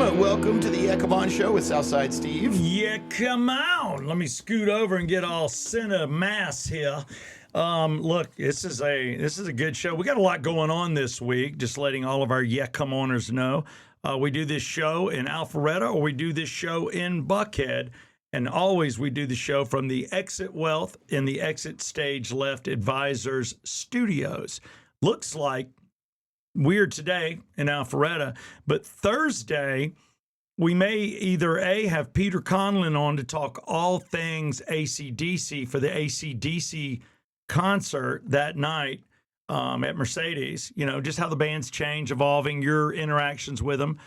Welcome to the Yeah Come On Show with Southside Steve. Yeah, come on. Let me scoot over and get all center mass here. Look, this is a good show. We got a lot going on this week. Just letting all of our Yeah Come Oners know. We do this show in Alpharetta, or we do this show in Buckhead, and always we do the show from the Exit Wealth in the Exit Stage Left Advisors Studios. Looks like weird today in Alpharetta, but Thursday we may either have Peter Conlon on to talk all things AC/DC for the AC/DC concert that night at Mercedes. You know, just how the band's change, evolving, your interactions with them.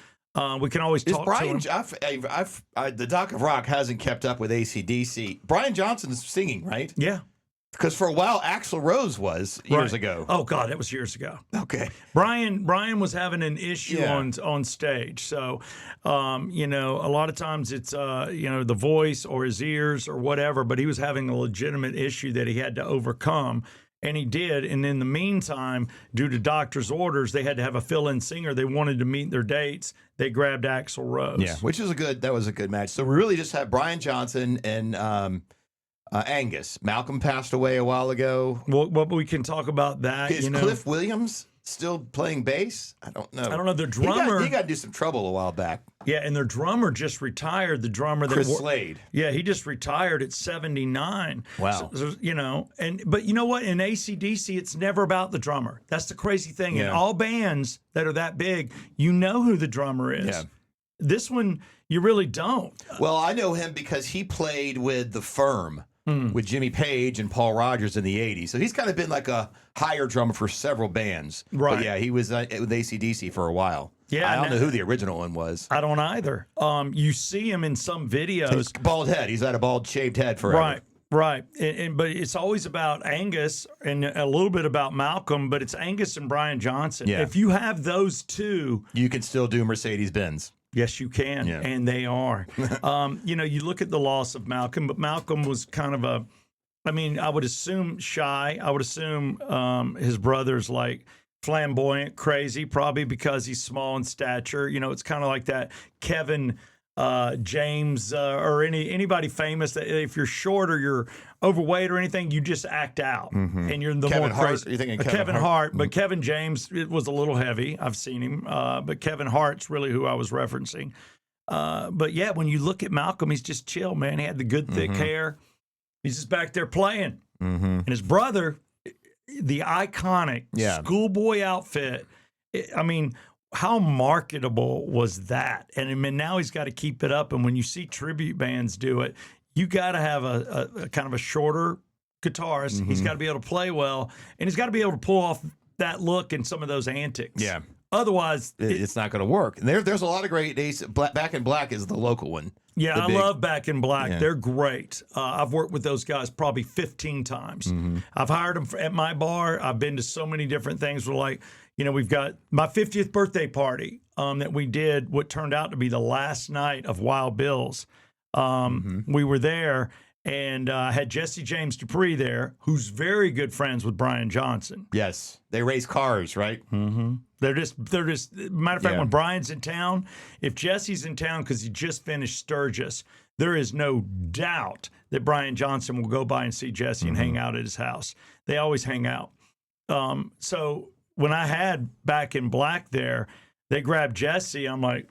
We can always talk to him. The Doc of Rock hasn't kept up with AC/DC. Brian Johnson's singing, right? Yeah. Because for a while, Axl Rose was years ago. Oh, God, that was years ago. Okay. Brian was having an issue on stage. So, you know, a lot of times it's, you know, the voice or his ears or whatever, but he was having a legitimate issue that he had to overcome. And he did. And in the meantime, due to doctor's orders, they had to have a fill-in singer. They wanted to meet their dates. They grabbed Axl Rose. Yeah, that was a good match. So we really just had Brian Johnson and Angus. Malcolm passed away a while ago. Well, we can talk about that. Is Cliff Williams still playing bass? I don't know. Their drummer. He got into some trouble a while back. Yeah, and their drummer just retired. The drummer Chris Slade. Yeah, he just retired at 79. Wow. So, you know, but you know what? In AC/DC, it's never about the drummer. That's the crazy thing. Yeah. In all bands that are that big, you know who the drummer is. Yeah. This one, you really don't. Well, I know him because he played with The Firm. With Jimmy Page and Paul Rodgers in the 80s. So he's kind of been like a higher drummer for several bands. Right. But yeah, he was with AC/DC for a while. Yeah. I don't know who the original one was. I don't either. You see him in some videos. His bald head. He's had a bald shaved head forever. Right. But it's always about Angus and a little bit about Malcolm, but it's Angus and Brian Johnson. Yeah. If you have those two, you can still do Mercedes-Benz. Yes, you can, and they are. You know, you look at the loss of Malcolm, but Malcolm was kind of I would assume shy. I would assume his brother's like flamboyant, crazy, probably because he's small in stature. You know, it's kind of like that Kevin James or anybody famous that if you're short or you're overweight or anything, you just act out and you're the Kevin more Hart, crazy. you're thinking Kevin Hart, but Kevin James, it was a little heavy. I've seen him, but Kevin Hart's really who I was referencing. But yeah, when you look at Malcolm, he's just chill, man. He had the good thick hair. He's just back there playing, and his brother, the iconic schoolboy outfit. I mean, how marketable was that? And I mean, now he's got to keep it up. And when you see tribute bands do it, you got to have a kind of a shorter guitarist. He's got to be able to play well, and he's got to be able to pull off that look and some of those antics. Yeah. Otherwise, it's not going to work. And there's a lot of great days. Back in Black is the local one. Yeah, I love Back in Black. Yeah. They're great. I've worked with those guys probably 15 times. I've hired them at my bar. I've been to so many different things. We're like, you know, we've got my 50th birthday party that we did what turned out to be the last night of Wild Bill's. We were there, and I had Jesse James Dupree there, who's very good friends with Brian Johnson. Yes, they race cars, right? They're just. Matter of fact, when Brian's in town, if Jesse's in town because he just finished Sturgis, there is no doubt that Brian Johnson will go by and see Jesse and hang out at his house. They always hang out. So when I had Back in Black there, they grabbed Jesse. I'm like,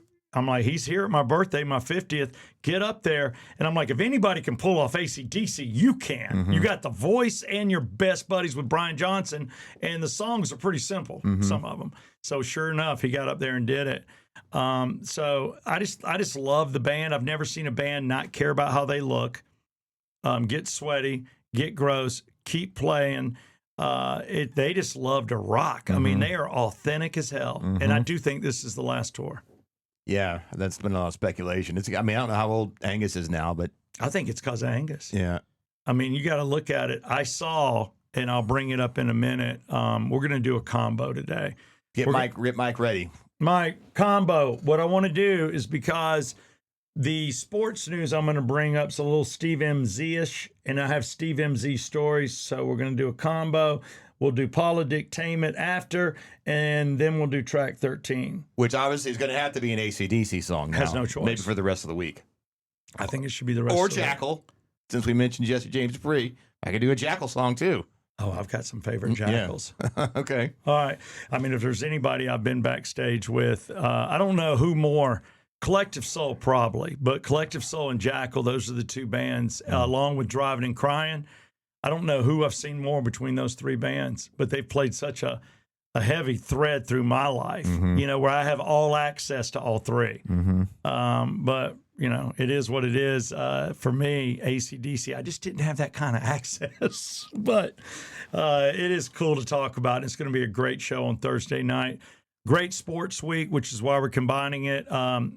he's here at my birthday, my 50th. Get up there. And I'm like, if anybody can pull off AC/DC, you can. You got the voice and your best buddies with Brian Johnson. And the songs are pretty simple, some of them. So sure enough, he got up there and did it. So I just love the band. I've never seen a band not care about how they look, get sweaty, get gross, keep playing. They just love to rock. I mean, they are authentic as hell. And I do think this is the last tour. Yeah, that's been a lot of speculation. I don't know how old Angus is now, but I think it's because of Angus. Yeah. I mean, you got to look at it. I saw, and I'll bring it up in a minute. We're going to do a combo today. Get Mike ready. Mike, combo. What I want to do is because the sports news I'm going to bring up is a little Steve MZ-ish, and I have Steve MZ stories, so we're going to do a combo. We'll do Polydictainment after, and then we'll do track 13. Which obviously is going to have to be an AC/DC song now. Has no choice. Maybe for the rest of the week. I think it should be the rest or of the week. Jackal. Since we mentioned Jesse James Dupree, I could do a Jackal song too. Oh, I've got some favorite Jackals. Yeah. Okay. All right. I mean, if there's anybody I've been backstage with, I don't know who more. Collective Soul probably, but Collective Soul and Jackal, those are the two bands, along with Driving and Crying. I don't know who I've seen more between those three bands, but they've played such a heavy thread through my life, where I have all access to all three. But, it is what it is. For me, AC/DC, I just didn't have that kind of access. But it is cool to talk about. It's going to be a great show on Thursday night. Great sports week, which is why we're combining it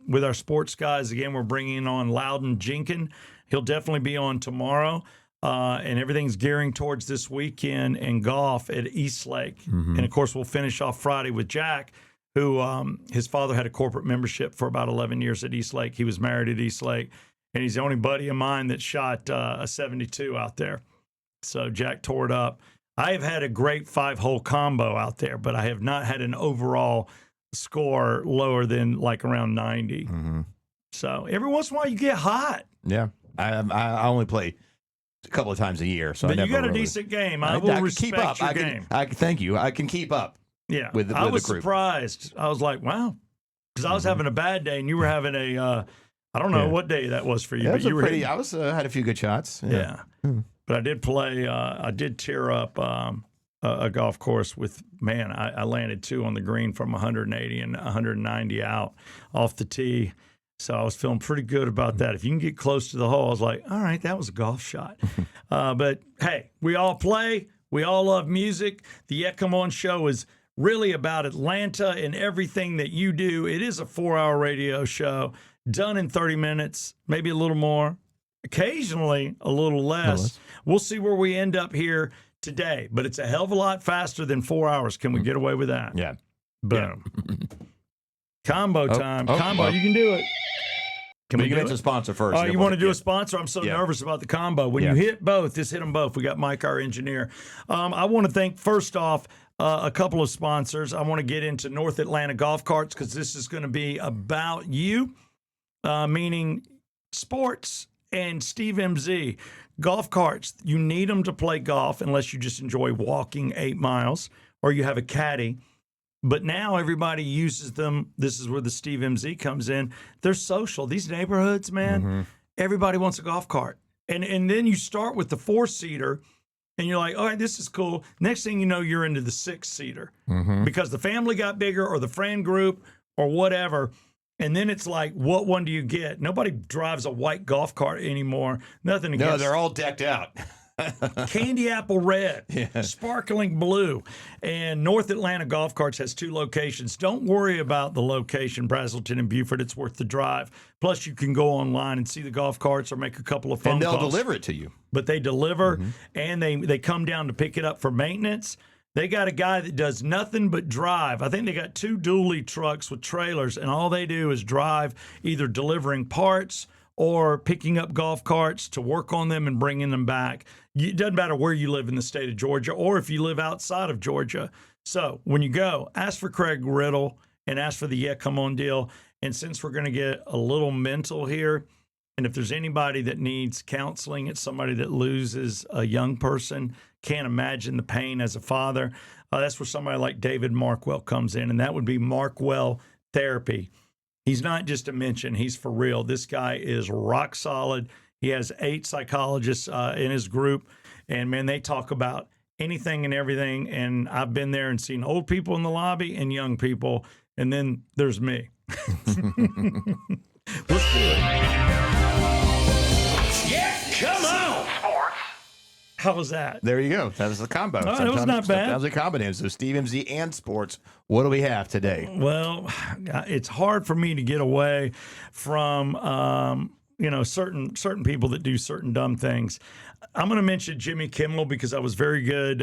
with our sports guys. Again, we're bringing on Loudon Jenkins. He'll definitely be on tomorrow. And everything's gearing towards this weekend in golf at Eastlake. And, of course, we'll finish off Friday with Jack, who his father had a corporate membership for about 11 years at Eastlake. He was married at Eastlake, and he's the only buddy of mine that shot a 72 out there. So Jack tore it up. I have had a great 5-hole combo out there, but I have not had an overall score lower than like around 90. So every once in a while you get hot. Yeah. I only play a couple of times a year, so but I you got a really, decent game. I will respect keep up. your game. Thank you. I can keep up. Yeah, with I was the group. Surprised. I was like, wow, because I was having a bad day, and you were having a I don't know what day that was for you. Yeah, but you were pretty. I was had a few good shots. Yeah, but I did play. I did tear up a golf course with I landed 2 on the green from 180 and 190 out off the tee. So I was feeling pretty good about that. If you can get close to the hole, I was like, all right, that was a golf shot. But, hey, we all play. We all love music. The Yeah Come On show is really about Atlanta and everything that you do. It is a 4-hour radio show done in 30 minutes, maybe a little more, occasionally a little less. We'll see where we end up here today. But it's a hell of a lot faster than 4 hours. Can we get away with that? Yeah. Boom. Combo time. Combo, you can do it. Can we get a sponsor first? Oh, you want to do a sponsor? I'm so nervous about the combo. When you hit both, just hit them both. We got Mike, our engineer. I want to thank, first off, a couple of sponsors. I want to get into North Atlanta Golf Carts because this is going to be about you, meaning sports and Steve MZ. Golf carts, you need them to play golf unless you just enjoy walking 8 miles or you have a caddy. But now everybody uses them. This is where the Steve MZ comes in. They're social. These neighborhoods, man, everybody wants a golf cart. And then you start with the 4-seater, and you're like, all right, this is cool. Next thing you know, you're into the 6-seater because the family got bigger or the friend group or whatever. And then it's like, what one do you get? Nobody drives a white golf cart anymore. Nothing against. No, they're all decked out. Candy apple red, sparkling blue. And North Atlanta Golf Carts has 2 locations. Don't worry about the location, Brazelton and Beaufort. It's worth the drive. Plus, you can go online and see the golf carts or make a couple of phone calls. And they'll deliver it to you. But they deliver, and they come down to pick it up for maintenance. They got a guy that does nothing but drive. I think they got 2 dually trucks with trailers, and all they do is drive, either delivering parts or picking up golf carts to work on them and bringing them back. It doesn't matter where you live in the state of Georgia or if you live outside of Georgia. So when you go, ask for Craig Riddle and ask for the Yeah Come On deal. And since we're going to get a little mental here, and if there's anybody that needs counseling, it's somebody that loses a young person, can't imagine the pain as a father, that's where somebody like David Markwell comes in, and that would be Markwell Therapy. He's not just a mention. He's for real. This guy is rock solid. He has 8 psychologists in his group. And, man, they talk about anything and everything. And I've been there and seen old people in the lobby and young people. And then there's me. Let's do it. Yeah, come on. How was that? There you go. That was the combo. Oh, that was not bad. That was a combination. So Steve MZ and sports. What do we have today? Well, it's hard for me to get away from certain people that do certain dumb things. I'm going to mention Jimmy Kimmel because I was very good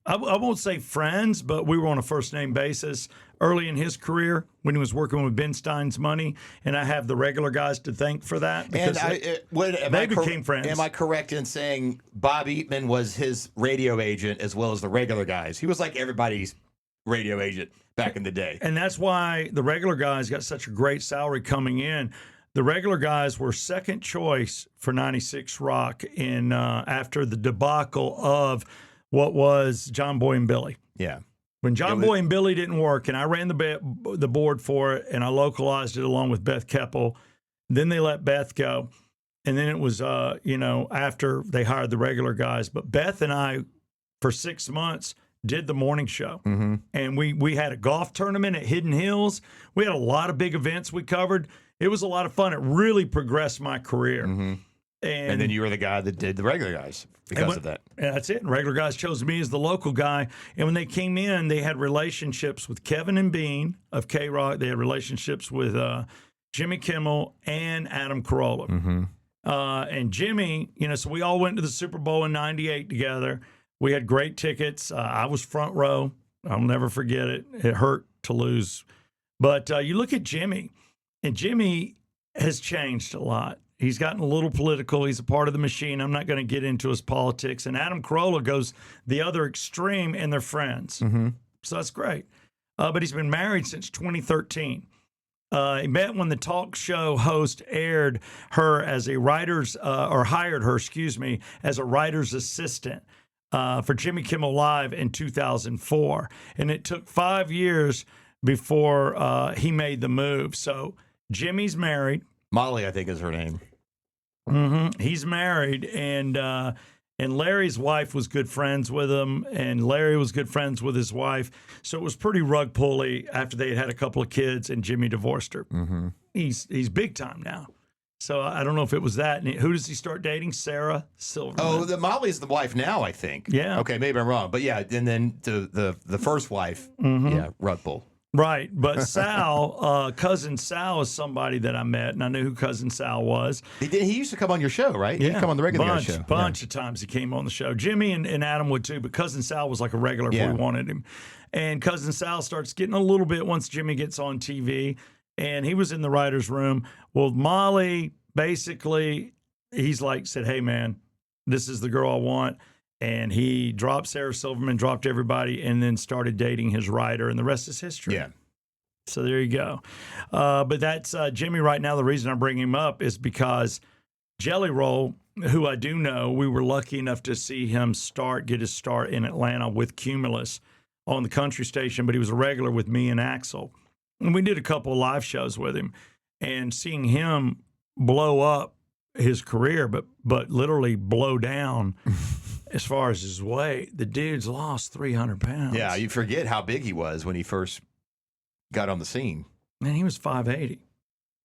I won't say friends, but we were on a first name basis early in his career when he was working with Ben Stein's Money, and I have the regular guys to thank for that because they became friends. Am I correct in saying Bob Eatman was his radio agent as well as the regular guys? He was like everybody's radio agent back in the day. And that's why the regular guys got such a great salary coming in. The regular guys were second choice for 96 Rock in after the debacle of what was John Boy and Billy. Yeah. When John Boy and Billy didn't work, and I ran the board for it, and I localized it along with Beth Keppel, then they let Beth go. And then it was, after they hired the regular guys. But Beth and I, for 6 months, did the morning show. Mm-hmm. And we had a golf tournament at Hidden Hills. We had a lot of big events we covered. It was a lot of fun. It really progressed my career. Mm-hmm. And then you were the guy that did the regular guys because of that. And that's it. And regular guys chose me as the local guy. And when they came in, they had relationships with Kevin and Bean of K-Rock. They had relationships with Jimmy Kimmel and Adam Carolla. Mm-hmm. And Jimmy, so we all went to the Super Bowl in '98 together. We had great tickets. I was front row. I'll never forget it. It hurt to lose. But you look at Jimmy, and Jimmy has changed a lot. He's gotten a little political. He's a part of the machine. I'm not going to get into his politics. And Adam Carolla goes the other extreme, and they're friends. Mm-hmm. So that's great. But he's been married since 2013. He met when the talk show host aired her as a writer's, or hired her, as a writer's assistant for Jimmy Kimmel Live in 2004. And it took 5 years before he made the move. So Jimmy's married. Molly, I think, is her name. Mm-hmm. He's married, and Larry's wife was good friends with him, and Larry was good friends with his wife. So it was pretty rug pully after they had a couple of kids, and Jimmy divorced her. Mm-hmm. He's big time now. So I don't know if it was that. And who does he start dating? Sarah Silverman. Oh, Molly's the wife now, I think. Yeah. Okay, maybe I'm wrong, but yeah, and then the first wife, yeah, rug pull. Right, but Sal, Cousin Sal is somebody that I met, and I knew who Cousin Sal was. He used to come on your show, right? He'd come on the regular show. Bunch of times he came on the show. Jimmy and Adam would too, but Cousin Sal was like a regular if we wanted him. And Cousin Sal starts getting a little bit once Jimmy gets on TV, and he was in the writer's room. Well, Molly, basically, said, hey, man, this is the girl I want. And he dropped Sarah Silverman, dropped everybody, and then started dating his writer, and the rest is history. Yeah. So there you go. But that's Jimmy right now. The reason I bring him up is because Jelly Roll, who I do know, we were lucky enough to see him get his start in Atlanta with Cumulus on the country station, but he was a regular with me and Axel. And we did a couple of live shows with him. And seeing him blow up his career, but literally blow down as far as his weight, the dude's lost 300 pounds. Yeah, you forget how big he was when he first got on the scene. Man, he was 5'80".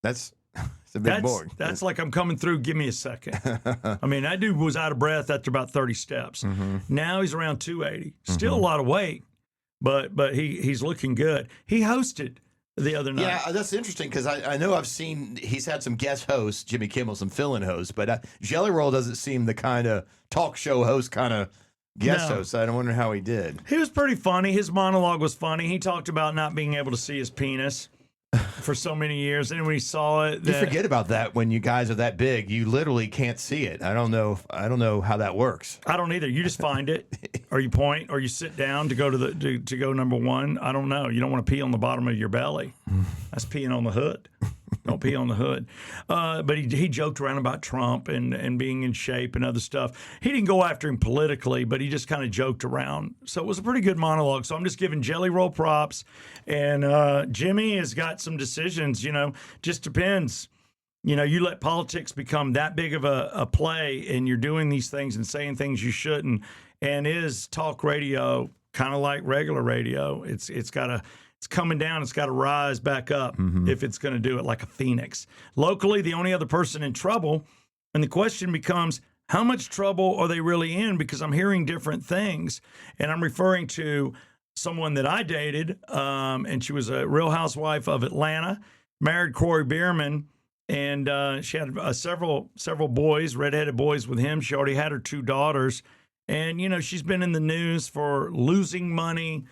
That's a big boy. That's like I'm coming through, give me a second. I mean, that dude was out of breath after about 30 steps. Mm-hmm. Now he's around 280. Still a lot of weight, but he's looking good. He hosted the other night. Yeah, that's interesting because I know he's had some guest hosts, Jimmy Kimmel, some fill-in hosts, but Jelly Roll doesn't seem the kind of talk show host kind of guest host. I wonder how he did. He was pretty funny. His monologue was funny. He talked about not being able to see his penis for so many years, and when he saw it, you forget about that when you guys are that big. You literally can't see it. I don't know how that works. I don't either. You just find it, or you point, or you sit down to go to go number one. I don't know. You don't want to pee on the bottom of your belly. That's peeing on the hood. Don't pee on the hood. But he joked around about Trump and being in shape and other stuff. He didn't go after him politically, but he just kind of joked around. So it was a pretty good monologue. So I'm just giving Jelly Roll props. And Jimmy has got some decisions, just depends. You let politics become that big of a play, and you're doing these things and saying things you shouldn't. And is talk radio kind of like regular radio? It's coming down. It's got to rise back up if it's going to do it like a phoenix. Locally, the only other person in trouble, and the question becomes, how much trouble are they really in? Because I'm hearing different things, and I'm referring to someone that I dated, and she was a Real Housewife of Atlanta, married Corey Bierman, and she had several boys, redheaded boys with him. She already had her 2 daughters, And, she's been in the news for losing money,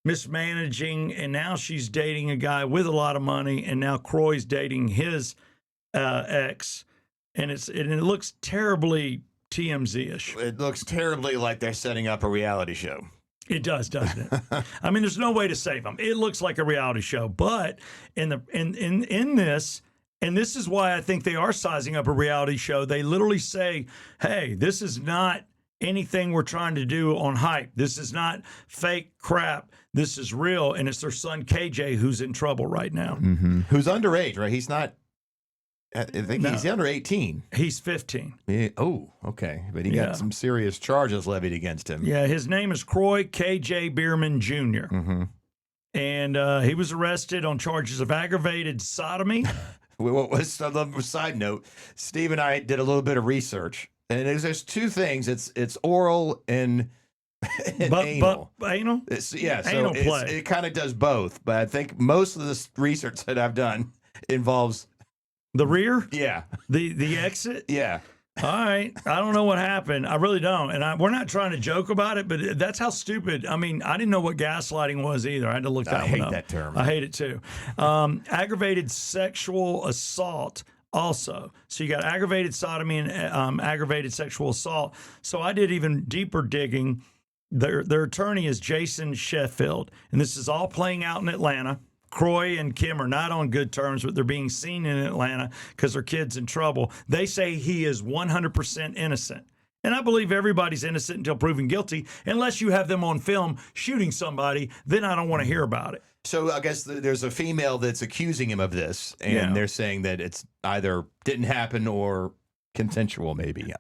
mismanaging, and now she's dating a guy with a lot of money, and now Croy's dating his ex, and it looks terribly TMZ-ish. It looks terribly like they're setting up a reality show. It does, doesn't it? I mean, there's no way to save them. It looks like a reality show, but in this, and this is why I think they are sizing up a reality show. They literally say, "Hey, this is not anything we're trying to do on hype. This is not fake crap. This is real." And it's their son KJ who's in trouble right now. Mm-hmm. Who's underage, right? He's not. I think he's under 18. He's 15. Oh, okay. But he got some serious charges levied against him. Yeah, his name is Croy KJ Bierman Jr. Mm-hmm. And he was arrested on charges of aggravated sodomy. Side note, Steve and I did a little bit of research, and there's two things. It's oral and anal. But anal? Anal play. It kind of does both, but I think most of the research that I've done involves the rear? Yeah. The exit? Yeah. All right. I don't know what happened. I really don't. And we're not trying to joke about it, but that's how stupid. I mean, I didn't know what gaslighting was either. I had to look that one up. I hate that term. I hate it too. Aggravated sexual assault also. So you got aggravated sodomy and aggravated sexual assault. So I did even deeper digging. Their attorney is Jason Sheffield, and this is all playing out in Atlanta. Croy and Kim are not on good terms, but they're being seen in Atlanta because their kid's in trouble. They say he is 100% innocent. And I believe everybody's innocent until proven guilty, unless you have them on film shooting somebody. Then I don't want to hear about it. So I guess there's a female that's accusing him of this, and they're saying that it's either didn't happen or consensual, maybe.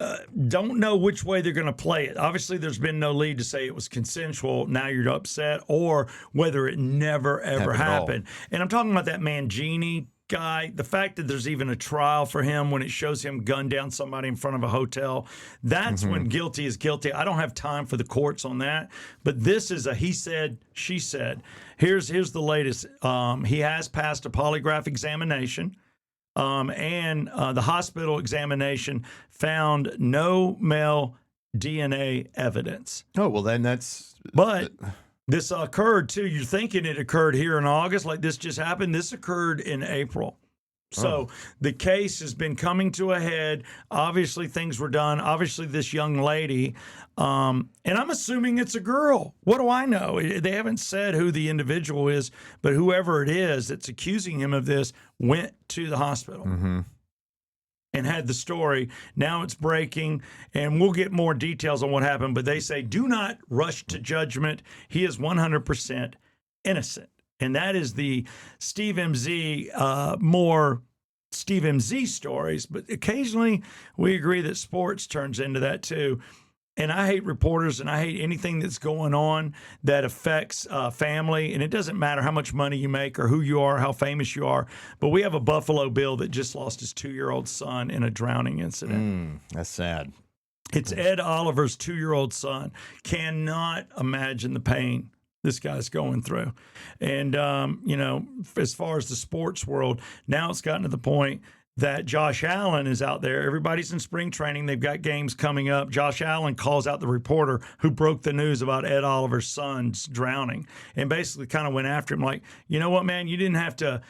Don't know which way they're going to play it. Obviously, there's been no lead to say it was consensual. Now you're upset, or whether it never, ever happened. And I'm talking about that Mangini guy. The fact that there's even a trial for him when it shows him gun down somebody in front of a hotel, that's when guilty is guilty. I don't have time for the courts on that. But this is a he said, she said. Here's the latest. He has passed a polygraph examination. And the hospital examination found no male DNA evidence. Oh, well, then that's... But this occurred, too. You're thinking it occurred here in August, like this just happened. This occurred in April. So the case has been coming to a head. Obviously, things were done. Obviously, this young lady, and I'm assuming it's a girl. What do I know? They haven't said who the individual is, but whoever it is that's accusing him of this went to the hospital and had the story. Now it's breaking, and we'll get more details on what happened, but they say do not rush to judgment. He is 100% innocent. And that is the Steve MZ, more Steve MZ stories. But occasionally we agree that sports turns into that too. And I hate reporters, and I hate anything that's going on that affects family. And it doesn't matter how much money you make or who you are, how famous you are. But we have a Buffalo Bill that just lost his 2-year-old son in a drowning incident. That's sad. It's Ed Oliver's 2-year-old son. Cannot imagine the pain this guy's going through. And, as far as the sports world, now it's gotten to the point that Josh Allen is out there. Everybody's in spring training. They've got games coming up. Josh Allen calls out the reporter who broke the news about Ed Oliver's son's drowning and basically kind of went after him like, you know what, man, you didn't have to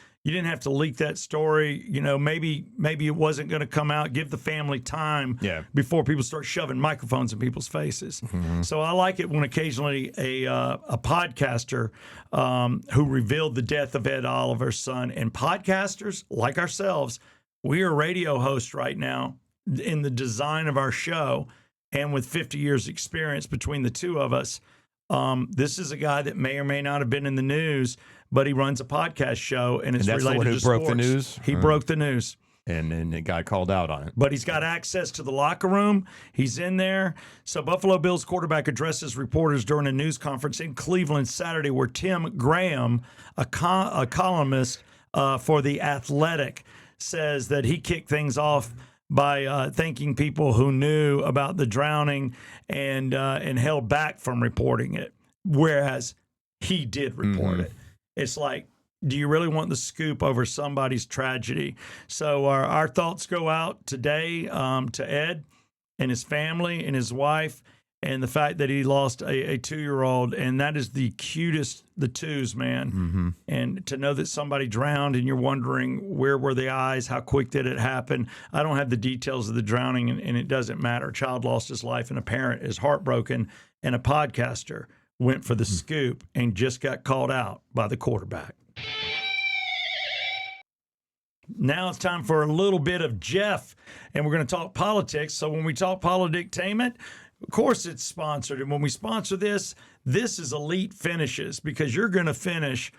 leak that story. Maybe it wasn't going to come out. Give the family time before people start shoving microphones in people's faces. So I like it when occasionally a podcaster who revealed the death of Ed Oliver's son, and podcasters like ourselves, we are radio hosts right now in the design of our show, and with 50 years experience between the two of us, this is a guy that may or may not have been in the news, but he runs a podcast show, and it's related to sports. Broke the news? He broke the news. And the guy called out on it. But he's got access to the locker room. He's in there. So Buffalo Bills quarterback addresses reporters during a news conference in Cleveland Saturday where Tim Graham, a columnist for The Athletic, says that he kicked things off by thanking people who knew about the drowning and held back from reporting it, whereas he did report it. It's like, do you really want the scoop over somebody's tragedy? So our thoughts go out today to Ed and his family and his wife and the fact that he lost a 2-year-old, and that is the cutest, the twos, man. Mm-hmm. And to know that somebody drowned and you're wondering where were the eyes, how quick did it happen? I don't have the details of the drowning, and it doesn't matter. A child lost his life, and a parent is heartbroken, and a podcaster went for the scoop and just got called out by the quarterback. Now it's time for a little bit of Jeff, and we're going to talk politics. So when we talk politictainment, of course it's sponsored. And when we sponsor this, this is Elite Finishes, because you're going to finish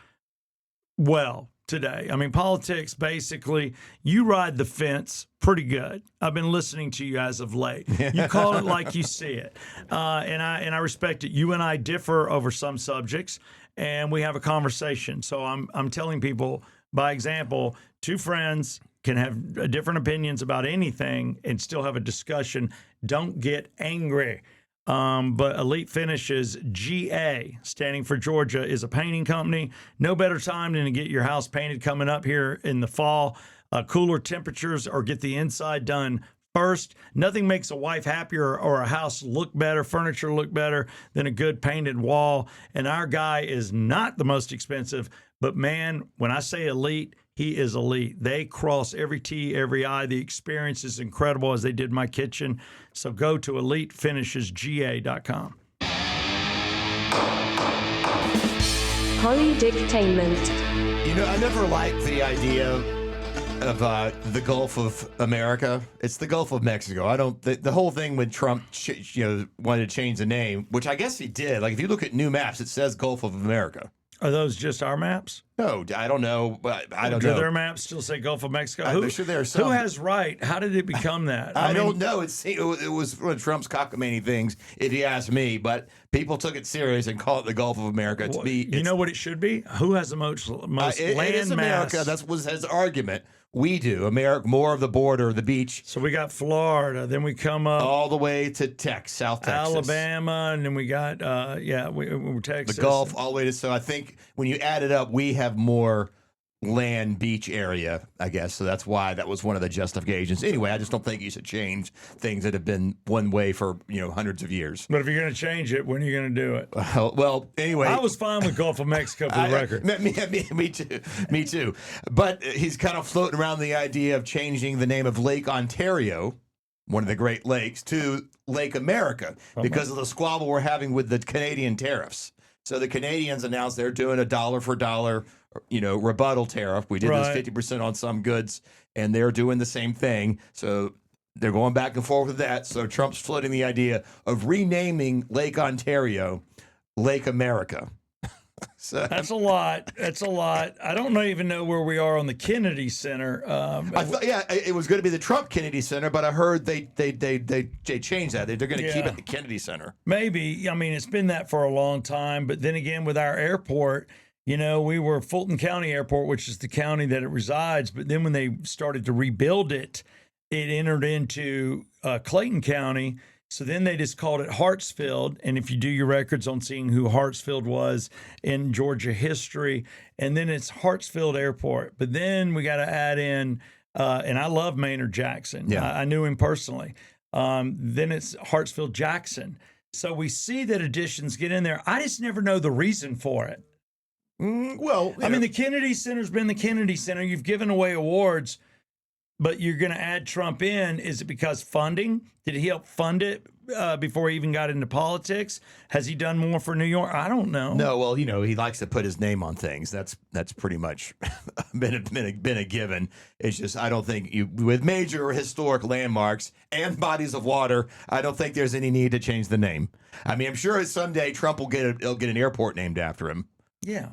well today. I mean, politics, basically, you ride the fence pretty good. I've been listening to you as of late. You call it like you see it. And I respect it. You and I differ over some subjects, and we have a conversation. So I'm telling people, by example, two friends can have different opinions about anything and still have a discussion. Don't get angry. But Elite Finishes, GA, standing for Georgia, is a painting company. No better time than to get your house painted coming up here in the fall. Cooler temperatures, or get the inside done first. Nothing makes a wife happier or a house look better, furniture look better, than a good painted wall. And our guy is not the most expensive, but man, when I say elite, he is elite. They cross every T, every I. The experience is incredible, as they did my kitchen. So go to elitefinishesga.com. Polydictainment. You know, I never liked the idea of the Gulf of America. It's the Gulf of Mexico. I don't. The whole thing when Trump, wanted to change the name, which I guess he did. Like if you look at new maps, it says Gulf of America. Are those just our maps? No, I don't know. But I don't know. Do their maps still say Gulf of Mexico? I'm sure there are some. Who has right? How did it become that? I don't know. It was one of Trump's cockamamie things, if you ask me. But people took it serious and called it the Gulf of America. To me, you know what it should be? Who has the most land it is America. mass? That was his argument. We do. America, more of the border, the beach. So we got Florida, then we come up all the way to South Texas. Alabama, and then we got, we're Texas. The Gulf, all the way to, so I think when you add it up, we have more land beach area, I guess. So that's why that was one of the justifications. Anyway, I just don't think you should change things that have been one way for, hundreds of years. But if you're going to change it, when are you going to do it? Well, anyway. I was fine with Gulf of Mexico, for the record. Me too. Me too. But he's kind of floating around the idea of changing the name of Lake Ontario, one of the Great Lakes, to Lake America because of the squabble we're having with the Canadian tariffs. So the Canadians announced they're doing a dollar for dollar, rebuttal tariff. We did this 50% on some goods, and they're doing the same thing. So they're going back and forth with that. So Trump's floating the idea of renaming Lake Ontario Lake America. So that's a lot. That's a lot. I don't even know where we are on the Kennedy Center. I thought, it was going to be the Trump Kennedy Center, but I heard they changed that. They're going to keep it the Kennedy Center. Maybe. I mean, it's been that for a long time. But then again, with our airport, we were Fulton County Airport, which is the county that it resides. But then when they started to rebuild it, it entered into Clayton County. So then they just called it Hartsfield. And if you do your records on seeing who Hartsfield was in Georgia history, and then it's Hartsfield Airport. But then we got to add in, and I love Maynard Jackson. Yeah. I knew him personally. Then it's Hartsfield Jackson. So we see that additions get in there. I just never know the reason for it. Well, I mean, the Kennedy Center's been the Kennedy Center. You've given away awards, but you're going to add Trump in. Is it because funding? Did he help fund it before he even got into politics? Has he done more for New York? I don't know. No, well, he likes to put his name on things. That's pretty much been a given. It's just I don't think with major historic landmarks and bodies of water, I don't think there's any need to change the name. I mean, I'm sure someday Trump will get an airport named after him. Yeah.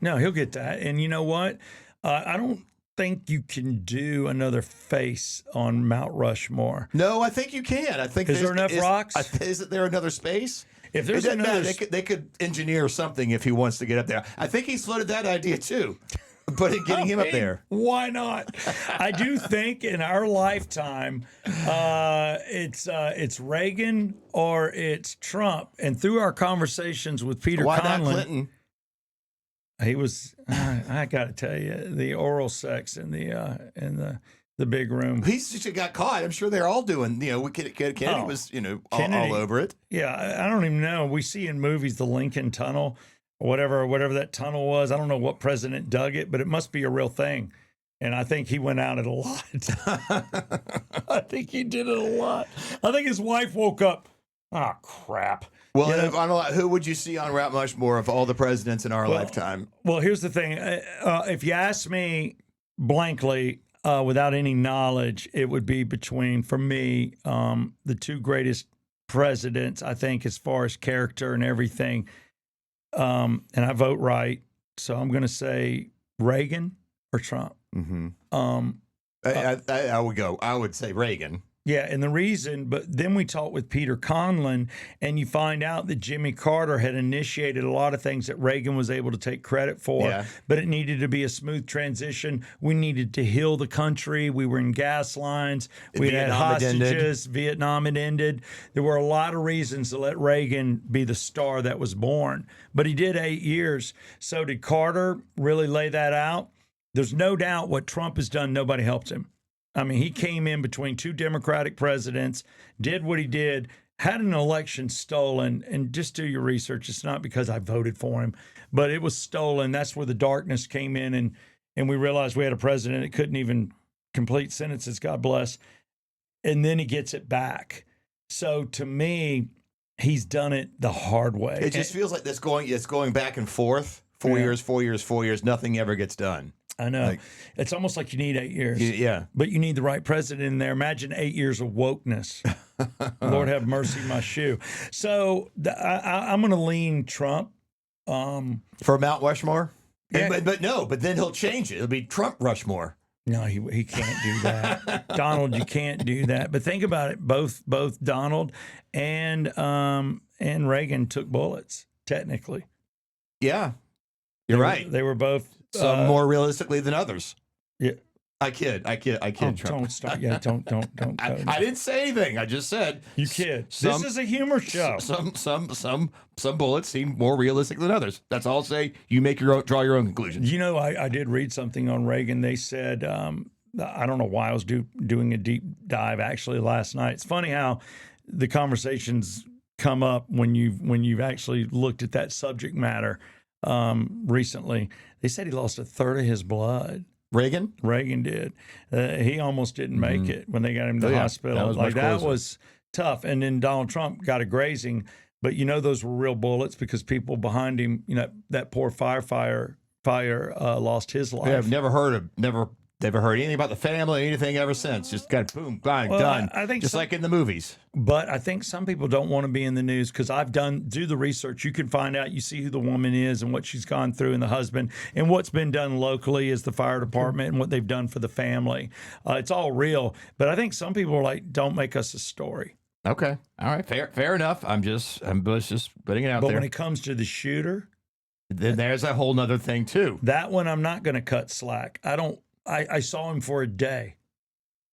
No, he'll get that. And you know what? I don't think you can do another face on Mount Rushmore. No, I think you can. I think is there enough rocks? Isn't there another space? If there's another, they could engineer something if he wants to get up there. I think he's floated that idea too, but getting him up there. Why not? I do think in our lifetime, it's Reagan or it's Trump. And through our conversations with Peter Why Conlon, not Clinton? He was. I got to tell you, the oral sex and the the big room. He's just got caught. I'm sure they're all doing. Kennedy was all over it. Yeah, I don't even know. We see in movies the Lincoln Tunnel, or whatever that tunnel was. I don't know what president dug it, but it must be a real thing. And I think he went out it a lot. I think he did it a lot. I think his wife woke up. Oh, crap. Well, who would you see on Mount Rushmore of all the presidents in our lifetime? Well, here's the thing. If you ask me blankly, without any knowledge, it would be between, for me, the two greatest presidents, I think, as far as character and everything. And I vote right. So I'm going to say Reagan or Trump. Mm-hmm. I would say Reagan. Yeah, and the reason, but then we talked with Peter Conlon, and you find out that Jimmy Carter had initiated a lot of things that Reagan was able to take credit for, but it needed to be a smooth transition. We needed to heal the country. We were in gas lines. We had hostages. Vietnam had ended. There were a lot of reasons to let Reagan be the star that was born, but he did 8 years. So did Carter really lay that out? There's no doubt what Trump has done, nobody helped him. I mean, he came in between two Democratic presidents, did what he did, had an election stolen, and just do your research. It's not because I voted for him, but it was stolen. That's where the darkness came in, and we realized we had a president that couldn't even complete sentences, God bless, and then he gets it back. So to me, he's done it the hard way. It just feels like it's going back and forth, 4 years, 4 years, 4 years, nothing ever gets done. I know. It's almost like you need 8 years. Yeah. But you need the right president in there. Imagine 8 years of wokeness. Lord have mercy, my shoe. So I'm going to lean Trump. For Mount Rushmore? Yeah. But then he'll change it. It'll be Trump Rushmore. No, he can't do that. Donald, you can't do that. But think about it. Both Donald and Reagan took bullets, technically. Yeah. You're right. They were both. Some more realistically than others. Yeah, I kid. Oh, Trump. don't start. Yeah, don't. I didn't say anything. I just said you kid. This is a humor show. Some bullets seem more realistic than others. That's all I'll say. You draw your own conclusions. You know, I did read something on Reagan. They said I don't know why I was doing a deep dive actually last night. It's funny how the conversations come up when you've actually looked at that subject matter recently. They said he lost a third of his blood. Reagan did. He almost didn't make it when they got him to the hospital. That was tough. And then Donald Trump got a grazing, but those were real bullets because people behind him, that poor firefighter lost his life. Yeah, I've never heard anything about the family or anything ever since. Just got boom, bang, done. I think just like in the movies. But I think some people don't want to be in the news because do the research. You can find out. You see who the woman is and what she's gone through, and the husband, and what's been done locally is the fire department and what they've done for the family. It's all real. But I think some people are like, don't make us a story. Okay, all right, fair enough. I'm just putting it out there. But when it comes to the shooter, then there's a whole nother thing too. That one I'm not going to cut slack. I saw him for a day.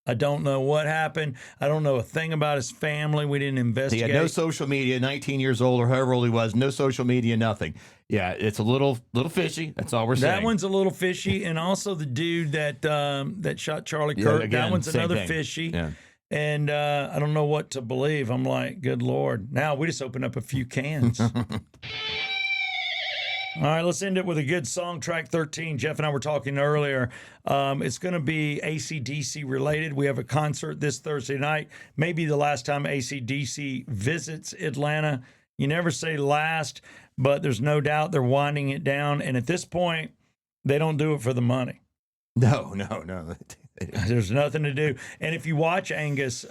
I don't know what happened. I don't know a thing about his family. We didn't investigate. He had no social media, 19 years old or however old he was, no social media, nothing. Yeah, it's a little fishy. That's all we're saying. That one's a little fishy. And also the dude that shot Charlie Kirk, again, that one's another thing. fishy. Yeah. And I don't know what to believe. I'm like, good Lord. Now we just opened up a few cans. All right, let's end it with a good song, track 13. Jeff and I were talking earlier. It's going to be AC/DC related. We have a concert this Thursday night, maybe the last time AC/DC visits Atlanta. You never say last, but there's no doubt they're winding it down. And at this point, they don't do it for the money. No. There's nothing to do. And if you watch Angus,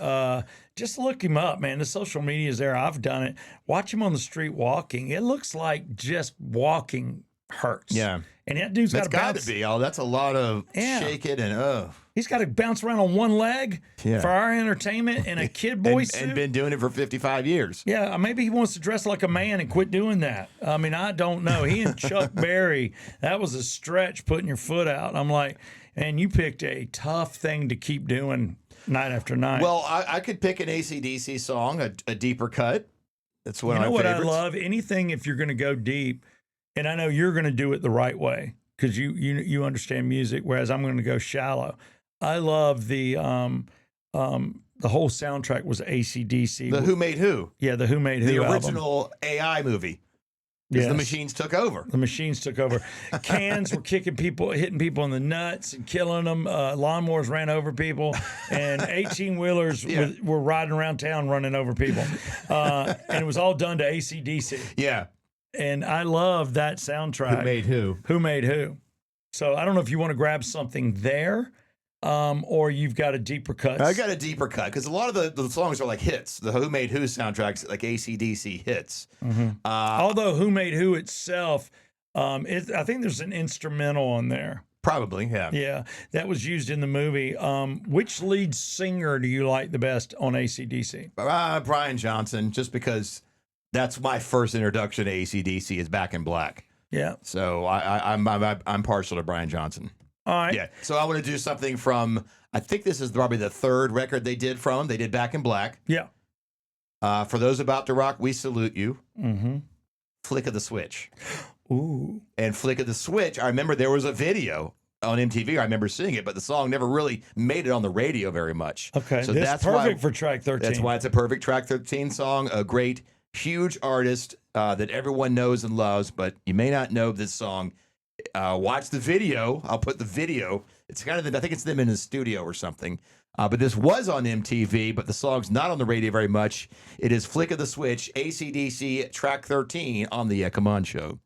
just look him up, man. The social media is there. I've done it. Watch him on the street walking. It looks like just walking hurts. Yeah. And that dude's got to bounce. That's got to be. Oh, that's a lot of shake it and He's got to bounce around on one leg for our entertainment in a kid boy suit. And been doing it for 55 years. Yeah, maybe he wants to dress like a man and quit doing that. I mean, I don't know. He and Chuck Berry, that was a stretch putting your foot out. I'm like, and you picked a tough thing to keep doing night after night. Well, I could pick an AC/DC song, a deeper cut. That's one of my favorites. You know what I love? Anything if you're going to go deep, and I know you're going to do it the right way because you understand music, whereas I'm going to go shallow. I love the whole soundtrack was AC/DC. The Who Made Who? Yeah, the Who Made Who The album. original AI movie. Because Yes. the machines took over. The machines took over. Cans were kicking people, hitting people in the nuts and killing them. Lawnmowers ran over people, and 18-wheelers were riding around town running over people. And it was all done to AC/DC. Yeah. And I love that soundtrack. Who Made Who? Who Made Who? So I don't know if you want to grab something there, or you've got a deeper cut. I got a deeper cut because a lot of the songs are like hits. The Who Made Who soundtracks, like AC/DC hits. Although Who Made Who itself, I think there's an instrumental on there. Probably, yeah. Yeah, that was used in the movie. Which lead singer do you like the best on AC/DC? Brian Johnson, just because that's my first introduction to AC/DC is Back in Black. Yeah. So I'm partial to Brian Johnson. All right. Yeah. So I want to do something from, I think this is probably the third record they did from him. They did Back in Black. Yeah. For those about to rock, we salute you. Mm-hmm. Flick of the Switch. Ooh. And Flick of the Switch, I remember there was a video on MTV. I remember seeing it, but the song never really made it on the radio very much. Okay. So that's perfect why, for track 13. That's why it's a perfect track 13 song. A great, huge artist that everyone knows and loves, but you may not know this song. Watch the video. I'll put the video. It's kind of, I think it's them in the studio or something. But this was on MTV, but the song's not on the radio very much. It is Flick of the Switch, AC/DC, track 13 on the Come On Show.